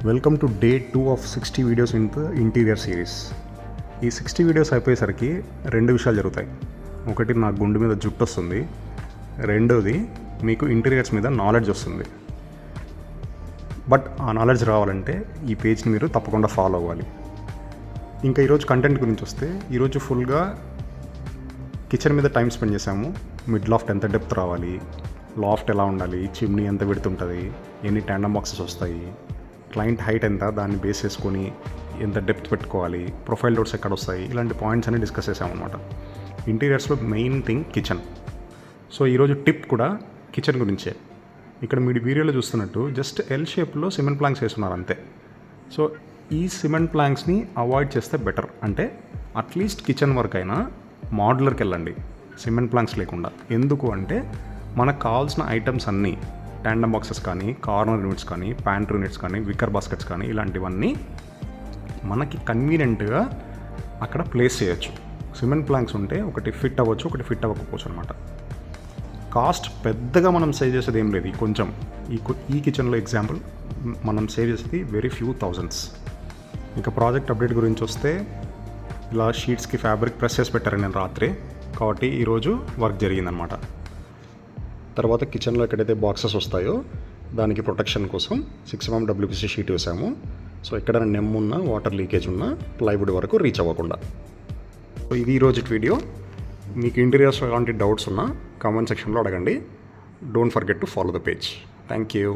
Welcome to day 2 of 60 videos in the interior series. ఈ 60 videos అయిపోయేసరికి రెండు విషయాలు జరుగుతాయి. ఒకటి, నా గుండె మీద జుట్టు వస్తుంది. రెండోది, మీకు ఇంటీరియర్స్ మీద నాలెడ్జ్ వస్తుంది. బట్ ఆ నాలెడ్జ్ రావాలంటే ఈ పేజ్ని మీరు తప్పకుండా ఫాలో అవ్వాలి. ఇంకా ఈరోజు కంటెంట్ గురించి వస్తే, ఈరోజు ఫుల్గా కిచెన్ మీద టైం స్పెండ్ చేసాము. మిడ్ లాఫ్ట్ ఎంత డెప్త్ రావాలి, లాఫ్ట్ ఎలా ఉండాలి, చిమ్నీ ఎంత విడుతుంటుంది, ఎన్ని ట్యాండమ్ బాక్సెస్ వస్తాయి, క్లయింట్ హైట్ ఎంత, దాన్ని బేస్ చేసుకొని ఎంత డెప్త్ పెట్టుకోవాలి, ప్రొఫైల్ డోర్స్ ఎక్కడ వస్తాయి, ఇలాంటి పాయింట్స్ అన్ని డిస్కస్ చేసామన్నమాట. ఇంటీరియర్స్లో మెయిన్ థింగ్ కిచెన్. సో ఈరోజు టిప్ కూడా కిచెన్ గురించే. ఇక్కడ మీరు వీడియోలో చూస్తున్నట్టు జస్ట్ ఎల్ షేప్లో సిమెంట్ ప్లాంక్స్ వేస్తున్నారు అంతే. సో ఈ సిమెంట్ ప్లాంక్స్ని అవాయిడ్ చేస్తే బెటర్. అంటే అట్లీస్ట్ కిచెన్ వర్క్ అయినా మోడ్యులర్కి వెళ్ళండి, సిమెంట్ ప్లాంక్స్ లేకుండా. ఎందుకు అంటే మనకు కావాల్సిన ఐటమ్స్ అన్నీ, ట్యాండమ్ బాక్సెస్ కానీ, కార్నర్ యూనిట్స్ కానీ, ప్యాంట్రీ యూనిట్స్ కానీ, విక్కర్ బాస్కెట్స్ కానీ, ఇలాంటివన్నీ మనకి కన్వీనియంట్గా అక్కడ ప్లేస్ చేయొచ్చు. సిమెంట్ ప్లాంక్స్ ఉంటే ఒకటి ఫిట్ అవ్వచ్చు, ఒకటి ఫిట్ అవ్వకపోవచ్చు అనమాట. కాస్ట్ పెద్దగా మనం సేవ్ చేసేది ఏం లేదు. కొంచెం ఈ కిచెన్లో ఎగ్జాంపుల్ మనం సేవ్ చేసేది వెరీ ఫ్యూ థౌజండ్స్. ఇంకా ప్రాజెక్ట్ అప్డేట్ గురించి వస్తే, ఇలా షీట్స్కి ఫ్యాబ్రిక్ ప్రెస్ చేసి పెట్టారు నేను రాత్రి, కాబట్టి ఈరోజు వర్క్ జరిగిందనమాట. తర్వాత కిచెన్లో ఎక్కడైతే బాక్సెస్ వస్తాయో దానికి ప్రొటెక్షన్ కోసం 6 mm WPC షీట్ వేసాము. సో ఎక్కడైనా నెమ్ ఉన్నా, వాటర్ లీకేజ్ ఉన్నా ప్లైవుడ్ వరకు రీచ్ అవ్వకుండా. సో ఇది ఈరోజు వీడియో. మీకు ఇంటీరియర్స్ ఎలాంటి డౌట్స్ ఉన్నా కామెంట్ సెక్షన్లో అడగండి. Don't forget to follow the page. Thank you.